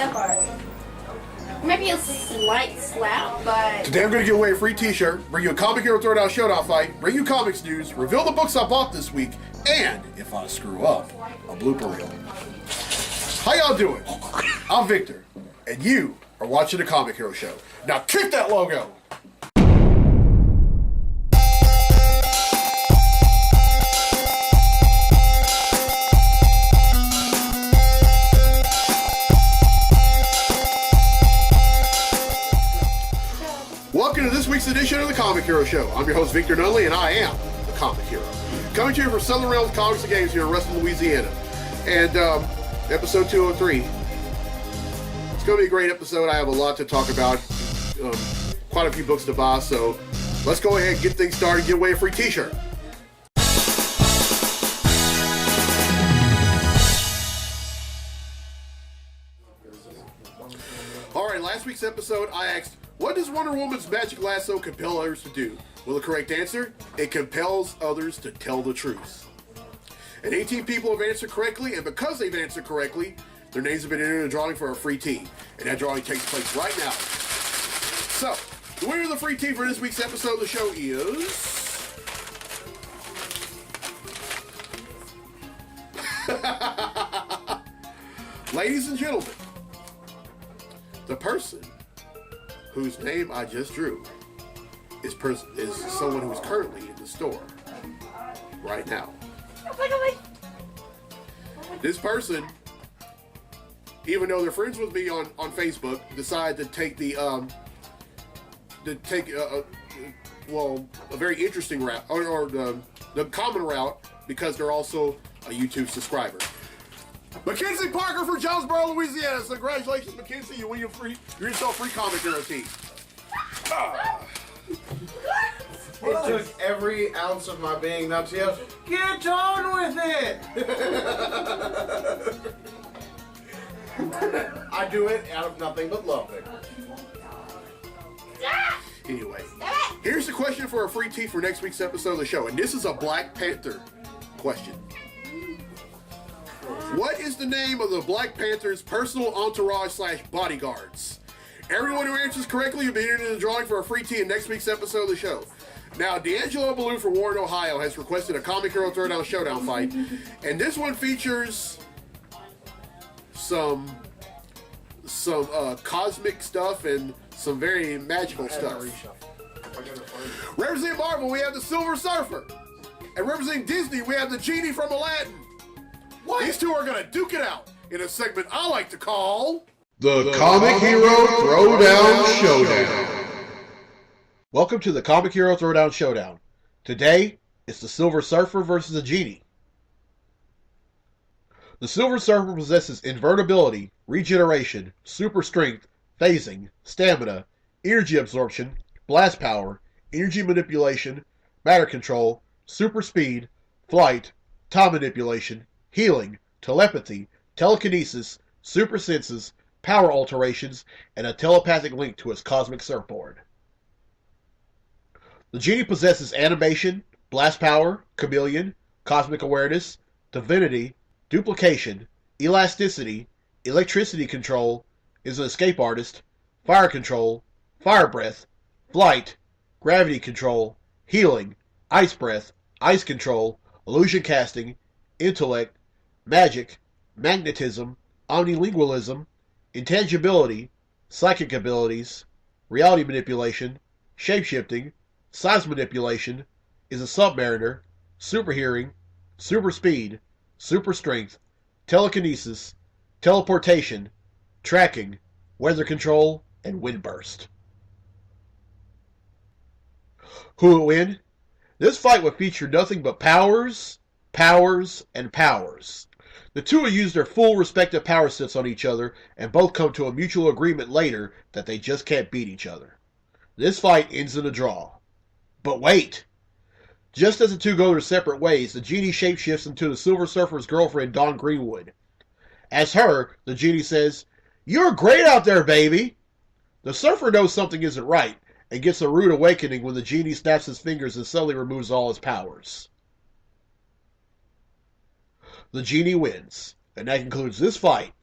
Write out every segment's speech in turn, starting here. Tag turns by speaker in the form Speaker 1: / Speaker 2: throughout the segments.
Speaker 1: that part. Maybe a slight slap, but...
Speaker 2: Today I'm going to give away a free t-shirt, bring you a Comic Hero Throwdown Showdown fight, bring you comics news, reveal the books I bought this week, and, if I screw up, a blooper reel. How y'all doing? I'm Victor, and you are watching the Comic Hero Show. Now kick that logo! Welcome to this week's edition of the Comic Hero Show. I'm your host, Victor Nunley, and I am the Comic Hero. Coming to you from Southern Realms Comics and Games here in Ruston, Louisiana. And episode 203. It's going to be a great episode. I have a lot to talk about. Quite a few books to buy, so let's go ahead and get things started and give away a free t-shirt. Alright, last week's episode I asked, what does Wonder Woman's magic lasso compel others to do? Well, the correct answer, it compels others to tell the truth. And 18 people have answered correctly, and because they've answered correctly, their names have been entered in a drawing for a free tee. And that drawing takes place right now. So, the winner of the free tee for this week's episode of the show is... Ladies and gentlemen, the person whose name I just drew is someone who is currently in the store right now. This person, even though they're friends with me on Facebook, decided to take a very interesting route, or the common route, because they're also a YouTube subscriber. Mackenzie Parker from Jonesboro, Louisiana. So congratulations, Mackenzie. You win yourself free Comic Hero tee.
Speaker 3: It took every ounce of my being not to yell, get on with it! I do it out of nothing but love.
Speaker 2: Anyway, here's the question for a free tee for next week's episode of the show. And this is a Black Panther question. What is the name of the Black Panther's personal entourage / bodyguards? Everyone who answers correctly will be entered in the drawing for a free tee in next week's episode of the show. Now, D'Angelo Ballou from Warren, Ohio has requested a Comic Hero Throwdown Showdown fight, and this one features some cosmic stuff and some very magical stuff. Representing Marvel, we have the Silver Surfer, and representing Disney, we have the Genie from Aladdin. What? These two are going to duke it out in a segment I like to call... The Comic Hero Throwdown Showdown. Welcome to the Comic Hero Throwdown Showdown. Today, it's the Silver Surfer versus the Genie. The Silver Surfer possesses invertibility, regeneration, super strength, phasing, stamina, energy absorption, blast power, energy manipulation, matter control, super speed, flight, time manipulation, healing, telepathy, telekinesis, super senses, power alterations, and a telepathic link to its cosmic surfboard. The Genie possesses animation, blast power, chameleon, cosmic awareness, divinity, duplication, elasticity, electricity control, is an escape artist, fire control, fire breath, flight, gravity control, healing, ice breath, ice control, illusion casting, intellect, magic, magnetism, omnilingualism, intangibility, psychic abilities, reality manipulation, shapeshifting, size manipulation, is a submariner, super hearing, super speed, super strength, telekinesis, teleportation, tracking, weather control, and wind burst. Who will win? This fight would feature nothing but powers, and powers. The two will use their full respective power sets on each other and both come to a mutual agreement later that they just can't beat each other. This fight ends in a draw. But wait! Just as the two go their separate ways, the Genie shapeshifts into the Silver Surfer's girlfriend, Dawn Greenwood. As her, the Genie says, "You're great out there, baby!" The Surfer knows something isn't right and gets a rude awakening when the Genie snaps his fingers and suddenly removes all his powers. The Genie wins, and that concludes this fight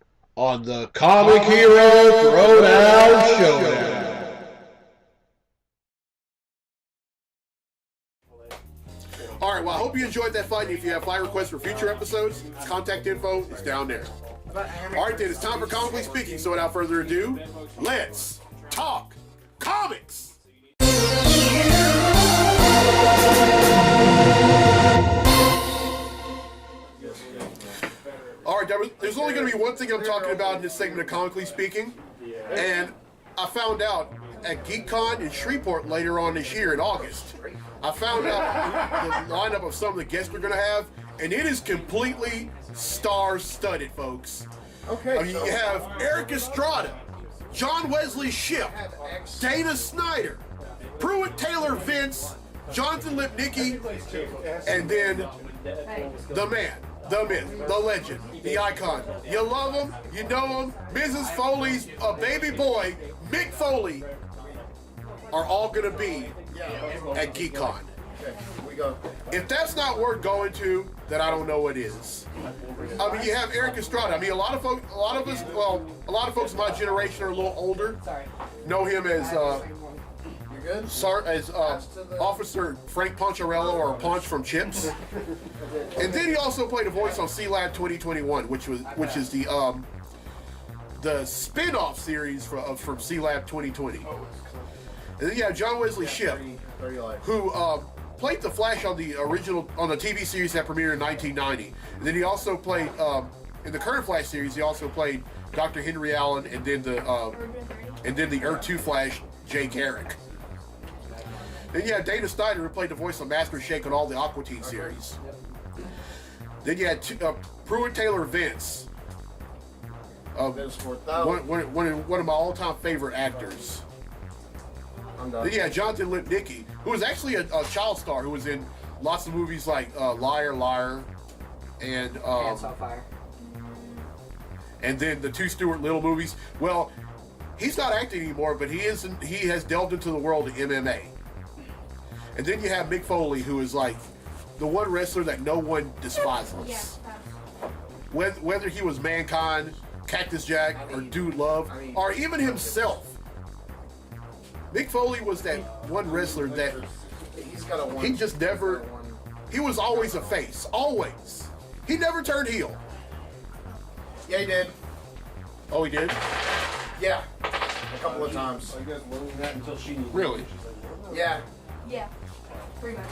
Speaker 2: on the Comic Hero Throwdown Showdown.
Speaker 4: All right, well, I hope you enjoyed that fight. If you have fight requests for future episodes, contact info is down there. All right, then, it's time for Comically Speaking. So without further ado, let's talk comics. All right, there's only going to be one thing I'm talking about in this segment of Comically Speaking, and I found out at GeekCon in Shreveport later on this year in August. I found out the lineup of some of the guests we're going to have, and it is completely star-studded, folks.
Speaker 3: Okay.
Speaker 4: I mean, you have Eric Estrada, John Wesley Shipp, Dana Snyder, Pruitt Taylor Vince, Jonathan Lipnicki, and then the man, the myth, the legend, the icon. You love him, you know him. Mrs. Foley's baby boy, Mick Foley, are all going to be at GeekCon. If that's not worth going to, then I don't know what is. I mean, you have Eric Estrada. I mean, a lot of folks in my generation are a little older. Know him as Officer Frank Poncharello or Ponch from Chips. And then he also played a voice on C-Lab 2021, which is the spin-off series from C-Lab 2020. And then you have John Wesley Shipp, who played the Flash on the TV series that premiered in 1990. And then he also played in the current Flash series. He also played Dr. Henry Allen, and then the Earth 2 Flash, Jake Garrick. Then you had Dana Snyder, who played the voice of Master Shake on all the Aqua Teen series. Then you had Pruitt Taylor Vince, one of my all-time favorite actors. Then you had Jonathan Lipnicki, who was actually a child star, who was in lots of movies like Liar, Liar, and and then the two Stuart Little movies. Well, he's not acting anymore, but he has delved into the world of MMA. And then you have Mick Foley, who is like the one wrestler that no one despises. Whether he was Mankind, Cactus Jack, or Dude Love, or even himself. Mick Foley was that one wrestler that he just never, he was always a face, always. He never turned heel.
Speaker 3: Yeah, he did.
Speaker 4: Oh, he did?
Speaker 3: Yeah, a couple of times.
Speaker 4: Really?
Speaker 3: Yeah.
Speaker 1: Yeah, pretty much.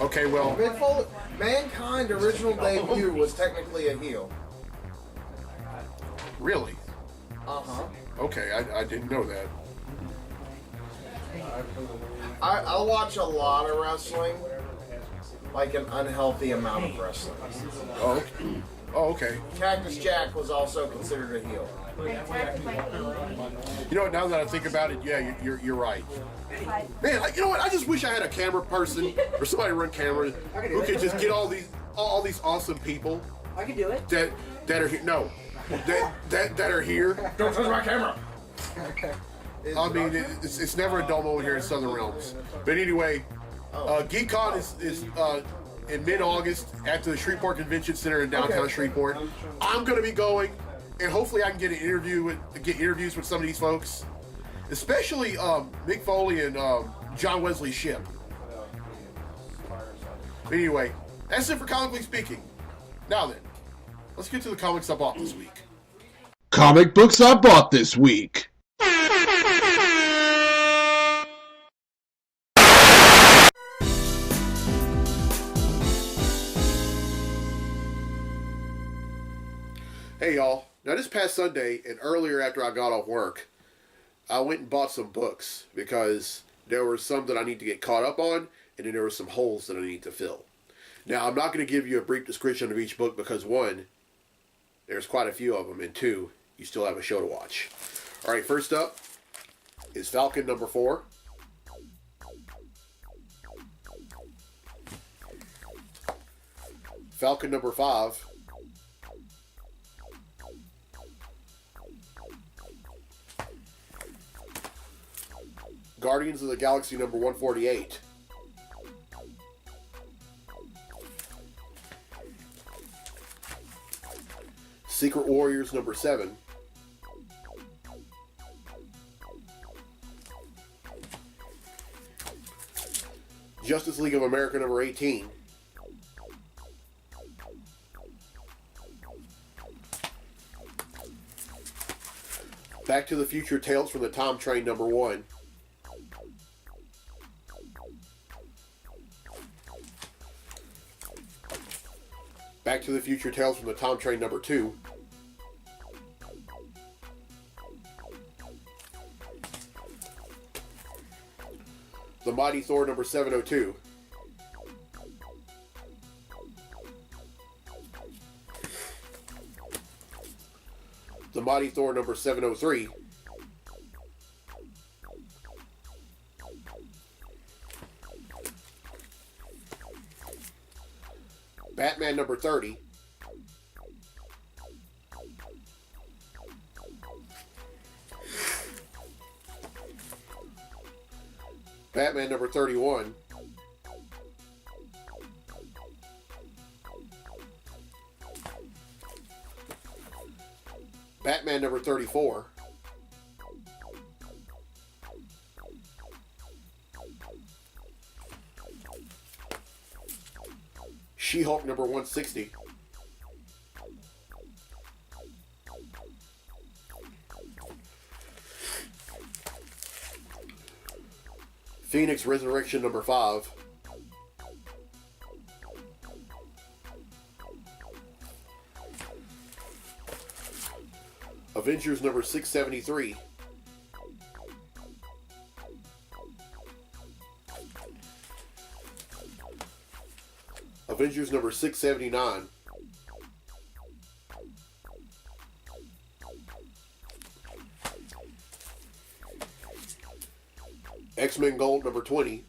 Speaker 4: Okay, well.
Speaker 3: Mick Foley, Mankind original debut was technically a heel.
Speaker 4: Really?
Speaker 3: Uh-huh.
Speaker 4: Okay, I didn't know that.
Speaker 3: I watch a lot of wrestling, like an unhealthy amount of wrestling.
Speaker 4: Oh, okay.
Speaker 3: Cactus Jack was also considered a heel.
Speaker 4: You know what? Now that I think about it, yeah, you're right. Man, you know what? I just wish I had a camera person or somebody run cameras who could just get all these awesome people.
Speaker 5: I can do it.
Speaker 4: That are here. No, that are here.
Speaker 3: Don't touch my camera.
Speaker 4: I mean, it's never a dull moment here in Southern Realms. But anyway, GeekCon is in mid-August at the Shreveport Convention Center in downtown Shreveport. I'm going to be going, and hopefully I can get interviews with some of these folks, especially Mick Foley and John Wesley Shipp. Anyway, that's it for Comically Speaking. Now then, let's get to the comics I bought this week.
Speaker 2: Comic books I bought this week.
Speaker 4: Hey y'all, now this past Sunday and earlier after I got off work, I went and bought some books because there were some that I need to get caught up on, and then there were some holes that I need to fill. Now, I'm not going to give you a brief description of each book because one, there's quite a few of them, and two, you still have a show to watch. Alright, first up is Falcon number 4. Falcon number 5. Guardians of the Galaxy number 148. Secret Warriors number 7. Justice League of America number 18. Back to the Future Tales from the Time Train number 1. Back to the Future Tales from the Time Train number 2. The Mighty Thor number 702. The Mighty Thor number 703. Batman number 30. Batman number 31. Batman number 34. She-Hulk number 160. Phoenix Resurrection number 5. Avengers number 673. Avengers number 679. X-Men Gold number 20.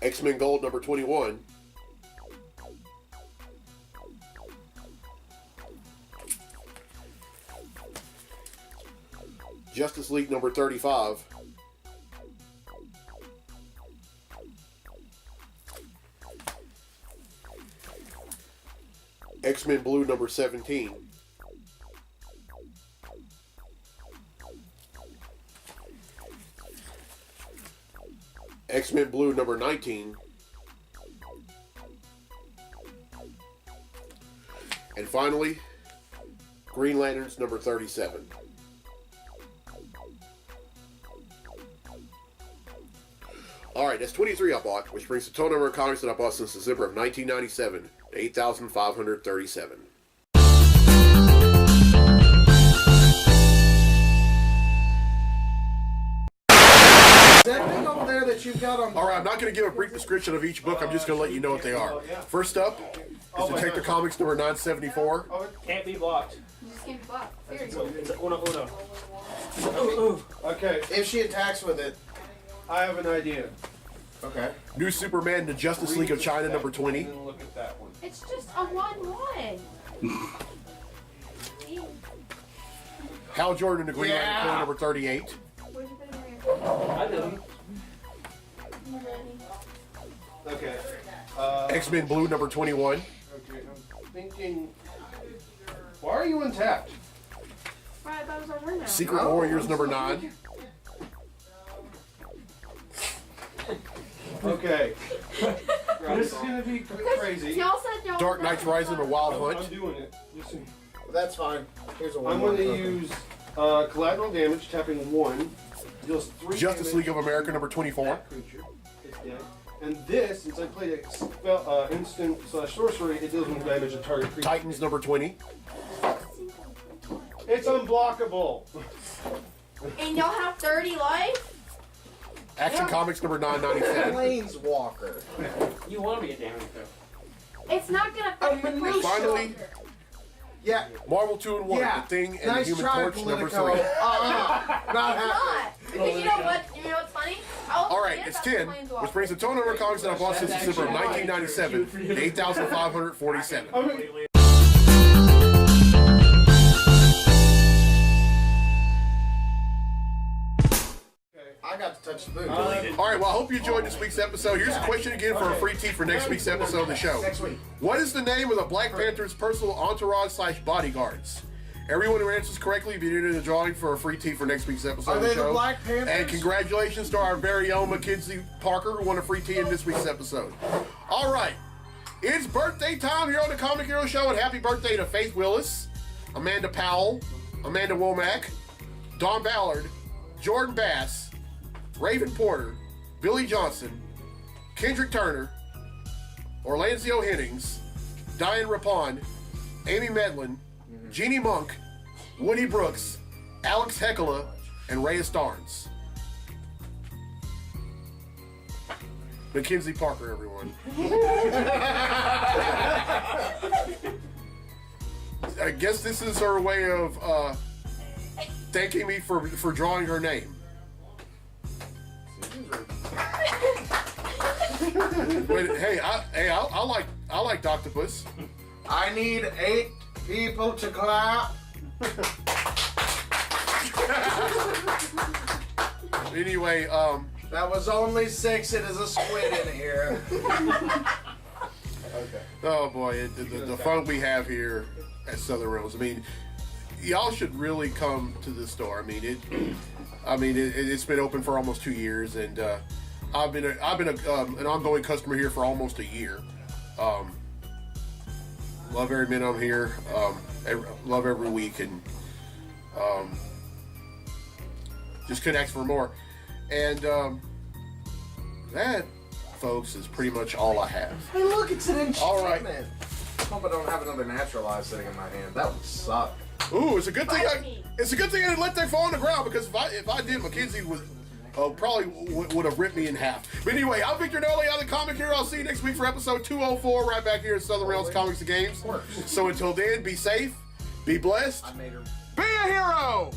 Speaker 4: X-Men Gold number 21. Justice League number 35. X-Men Blue number 17. X-Men Blue number 19. And finally, Green Lanterns number 37. Alright, that's 23 I bought, which brings the total number of comics that I bought since December of 1997 to 8,537.
Speaker 3: That thing over there that you've got on.
Speaker 4: Alright, I'm not going to give a brief description of each book, I'm just going to let you know what they are. First up is Detective Comics number 974.
Speaker 5: Can't be blocked.
Speaker 1: You just can't block. Very
Speaker 5: It's
Speaker 1: good.
Speaker 5: a uno. Ooh.
Speaker 3: Okay, if she attacks with it.
Speaker 5: I have an idea.
Speaker 3: Okay.
Speaker 4: New Superman, the Justice League of China number 20.
Speaker 5: And then look at that one.
Speaker 1: It's just a 1-1. Ew.
Speaker 4: Hal Jordan, the Green Lantern Corps number 38.
Speaker 1: Where'd you put it in here?
Speaker 5: I didn't. Okay.
Speaker 4: X-Men Blue number 21.
Speaker 5: Okay, I'm thinking. Why are you untapped?
Speaker 1: Right, I thought it was on her now.
Speaker 4: Secret Warriors number 9.
Speaker 5: Okay. This is gonna be crazy.
Speaker 1: Y'all said y'all
Speaker 4: Dark
Speaker 1: were
Speaker 4: Knights
Speaker 1: done.
Speaker 4: Rising, the Wild
Speaker 5: I'm
Speaker 4: Hunt.
Speaker 5: doing it. Listen.
Speaker 3: That's fine. Here's a one.
Speaker 5: I'm going to use collateral damage, tapping 1. Deals 3
Speaker 4: Justice
Speaker 5: damage
Speaker 4: League of America
Speaker 5: to
Speaker 4: number 24.
Speaker 5: that creature. It's dead. And this, since I played a spell, instant / sorcery, it deals 1 damage to target creature.
Speaker 4: Titans number 20.
Speaker 5: It's unblockable.
Speaker 1: And y'all have 30 life?
Speaker 4: Action Comics number 997.
Speaker 3: Planeswalker.
Speaker 6: You want to be a damage though.
Speaker 1: It's not gonna affect the
Speaker 3: minutia.
Speaker 4: Finally,
Speaker 3: Yeah.
Speaker 4: Marvel 2-in-1,
Speaker 3: Yeah.
Speaker 4: The Thing, and
Speaker 3: Nice
Speaker 4: the Human
Speaker 3: try,
Speaker 4: Torch number 3.
Speaker 3: Politico. Not
Speaker 1: It's
Speaker 3: happening.
Speaker 1: not. Because you know what? You know what's funny?
Speaker 4: Alright, it's 10, which brings the total number of comics that I bought since December of 1997 to 8,547.
Speaker 3: I got to touch the booth.
Speaker 4: All right, well, I hope you enjoyed this week's episode. Here's a question again for a free tee for next week's episode of the show.
Speaker 3: Next week.
Speaker 4: What is the name of the Black Panther's personal entourage / bodyguards? Everyone who answers correctly will be entered in the drawing for a free tee for next week's episode
Speaker 3: Are
Speaker 4: of the
Speaker 3: they
Speaker 4: show.
Speaker 3: the Black Panthers?
Speaker 4: And congratulations to our very own Mackenzie Parker who won a free tee in this week's episode. All right, it's birthday time here on the Comic Hero Show, and happy birthday to Faith Willis, Amanda Powell, Amanda Womack, Don Ballard, Jordan Bass, Raven Porter, Billy Johnson, Kendrick Turner, Orlanzio Hennings, Diane Rapon, Amy Medlin, Jeannie Monk, Woody Brooks, Alex Heckela, and Reyes Starnes. Mackenzie Parker, everyone. I guess this is her way of thanking me for drawing her name. Wait, hey, I like Octopus.
Speaker 3: I need 8 people to clap.
Speaker 4: Anyway,
Speaker 3: That was only 6. It is a squid in here. Okay.
Speaker 4: oh boy, the fun we have here at Southern Realms. I mean, y'all should really come to the store. I mean, it's been open for almost 2 years, and I've been an ongoing customer here for almost a year. Love every minute I'm here. Love every week, and just couldn't ask for more. And that, folks, is pretty much all I have.
Speaker 3: Hey, look, it's an enchantment.
Speaker 4: All right.
Speaker 3: I hope I don't have another naturalized sitting in my hand. That would suck.
Speaker 4: Ooh, it's a good thing. I didn't let that fall on the ground, because if I did, Mackenzie would probably would have ripped me in half. But anyway, I'm Victor Nolly out of the Comic Hero. I'll see you next week for episode 204, right back here at Southern Realms Comics and Games. So until then, be safe, be blessed,
Speaker 3: I made her.
Speaker 4: be a hero.